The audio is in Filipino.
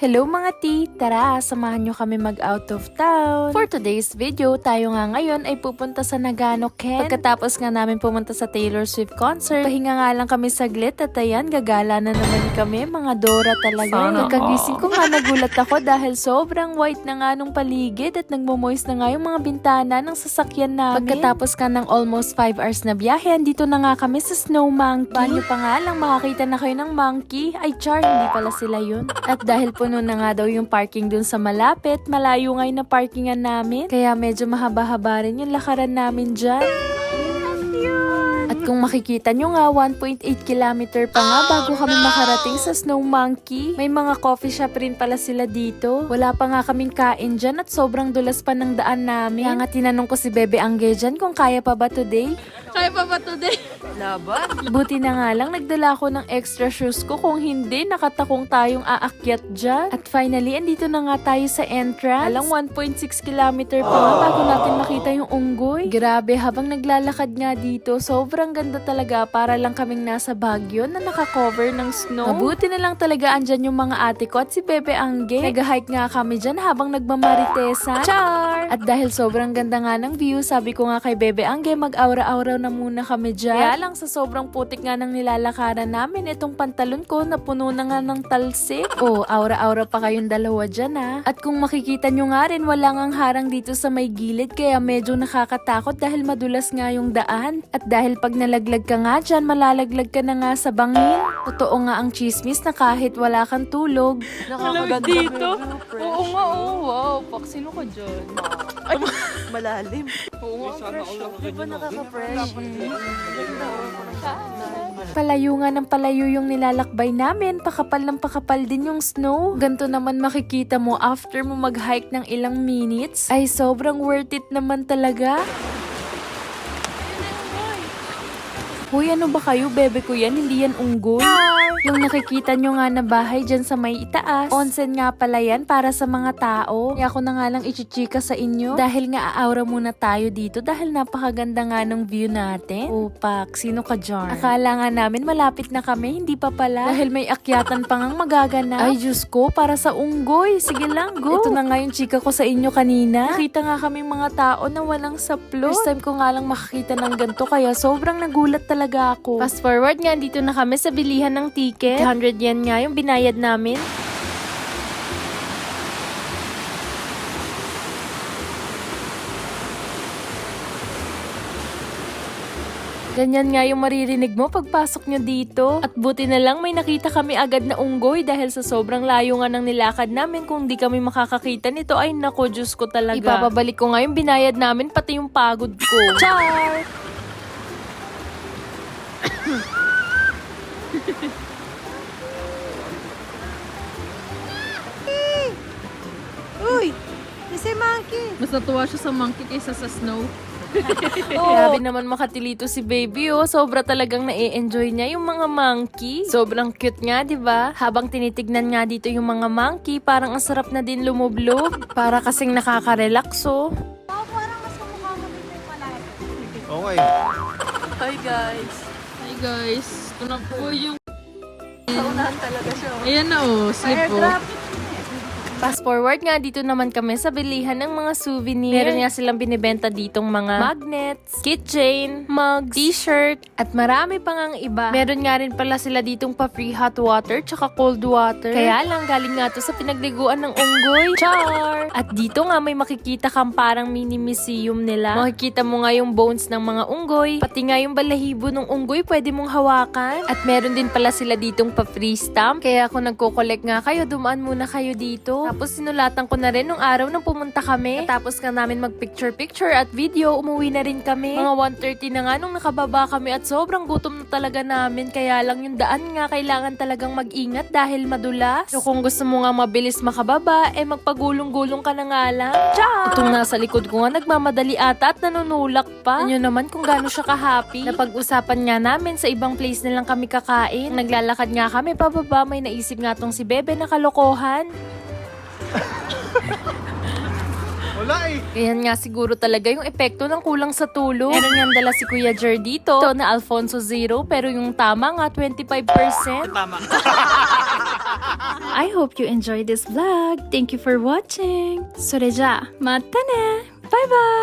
Hello mga tea! Tara, samahan nyo kami mag out of town. For today's video, tayo nga ngayon ay pupunta sa Nagano, Ken. Pagkatapos nga namin pumunta sa Taylor Swift concert, pahinga nga lang kami saglit at ayan, gagala na naman kami. Mga Dora talaga. Pagkagising ko nga nagulat ako dahil sobrang white na nga nung paligid at nagmo-moist na nga yung mga bintana ng sasakyan namin. Pagkatapos ka ng almost 5 hours na biyahe, andito na nga kami sa Snow Monkey. Banyo pa nga lang makakita na kayo ng monkey. Ay char, hindi pala sila yun. At dahil puno na nga daw yung parking dun sa malapit, malayo nga yung na parkingan namin. Kaya medyo mahaba-haba rin yung lakaran namin dyan. At kung makikita nyo nga, 1.8 kilometer pa nga bago kami makarating sa Snow Monkey. May mga coffee shop rin pala sila dito. Wala pa nga kaming kain dyan at sobrang dulas pa ng daan namin. Kaya nga tinanong ko si Bebe Angge dyan kung kaya pa ba today. Kaya pa ba today? Laban. Buti na nga lang nagdala ko ng extra shoes ko, kung hindi nakatakong tayong aakyat dyan. At finally, andito na nga tayo sa entrance. Alang 1.6 kilometer pa nga bago natin makita yung unggoy. Grabe, habang naglalakad nga dito, sobrang ganda talaga, para lang kaming nasa Baguio na nakakover ng snow. Mabuti na lang talaga andyan yung mga ate ko at si Bebe Angge. Nag-hike nga kami dyan habang nagmamaritesa. Char! At dahil sobrang ganda nga ng view, sabi ko nga kay Bebe Angge, mag-aura-aura na muna kami dyan. Kaya lang sa sobrang putik nga ng nilalakaran namin, itong pantalon ko napuno na nga ng talsik. Oh, aura-aura pa kayong dalawa dyan ha. At kung makikita nyo nga rin, wala ngang harang dito sa may gilid, kaya medyo nakakatakot dahil madulas nga yung daan. At dahil pag nalaglag ka nga dyan, malalaglag ka na nga sa bangin. Totoo nga ang chismis na kahit wala kang tulog. Nakakaganda dito. Oo nga, oh. Wow. Pak, sino ka dyan? Ay, Malalim. oo nga, fresh. Di ba nakaka-fresh? Palayo nga ng palayo yung nilalakbay namin. Pakapal ng pakapal din yung snow. Ganto naman makikita mo after mo mag-hike ng ilang minutes. Ay sobrang worth it naman talaga. Hoy, ano ba kayo? Bebe ko yan, hindi yan unggoy. Yung nakikita nyo nga na bahay dyan sa may itaas. Onsen nga pala yan para sa mga tao. Kaya ako na nga lang ichichika sa inyo. Dahil nga aura muna tayo dito dahil napakaganda nga ng view natin. Opak, sino ka dyan? Akala nga namin malapit na kami, hindi pa pala. Dahil may akyatan pa ngang magaganap. Ay, Diyos ko, para sa unggoy. Sige lang, go. Ito na nga yung chika ko sa inyo kanina. Nakita nga kaming mga tao na walang saplo. First time ko nga lang makakita ng ganito, kaya sobrang nagulat talaga ako. Fast forward nga, dito na kami sa bilihan ng ticket. 100 yen nga yung binayad namin. Ganyan nga yung maririnig mo pagpasok nyo dito. At buti na lang may nakita kami agad na unggoy dahil sa sobrang layo nga ng nilakad namin. Kung di kami makakakita nito, ay nako, Diyos ko talaga. Ipapabalik ko nga yung binayad namin, pati yung pagod ko. Char! Uy! Si Monkey! mas natuwa siya sa monkey kaysa sa snow. Grabe naman makatilito si baby, oh. Sobra talagang na-enjoy niya yung mga monkey. Sobrang cute nga, di ba? Habang tinitignan nga dito yung mga monkey, parang ang sarap na din lumublob. Para kasing nakaka-relax, oh. Okay. Hi guys! Hi guys, ito na po yung... Saunahan talaga siya. Ayan na oh, slip po. Fast forward nga, dito naman kami sa bilihan ng mga souvenir. Meron nga silang binibenta ditong mga magnets, keychain, mugs, t-shirt, at marami pang ang iba. Meron nga rin pala sila ditong pa-free hot water tsaka cold water. Kaya lang, galing nga to sa pinagliguan ng unggoy. Char! At dito nga may makikita kang parang mini museum nila. Makikita mo nga yung bones ng mga unggoy, pati nga yung balahibo ng unggoy pwede mong hawakan. At meron din pala sila ditong pa-free stamp. Kaya kung nagko-collect nga kayo, dumaan muna kayo dito. Tapos sinulatan ko na rin nung araw nung pumunta kami. Tapos nga namin mag-picture-picture at video, umuwi na rin kami. Mga 1:30 na nga nung nakababa kami at sobrang gutom na talaga namin. Kaya lang yung daan nga kailangan talagang mag-ingat dahil madulas. So kung gusto mo nga mabilis makababa, magpagulong-gulong ka na nga lang. Ciao! Itong nasa likod ko nga nagmamadali ata at nanunulak pa. Ano naman kung gaano siya ka-happy. Napag-usapan nga namin sa ibang place na lang kami kakain. Naglalakad nga kami pababa, may naisip nga tong si Bebe na kalokohan. Wala eh. Ganyan nga siguro talaga yung epekto ng kulang sa tulog. Meron nga dala si Kuya Jer dito. Ito na Alfonso 0, pero yung tama nga 25%. Tama. I hope you enjoyed this vlog. Thank you for watching. それじゃあ、またね。バイバイ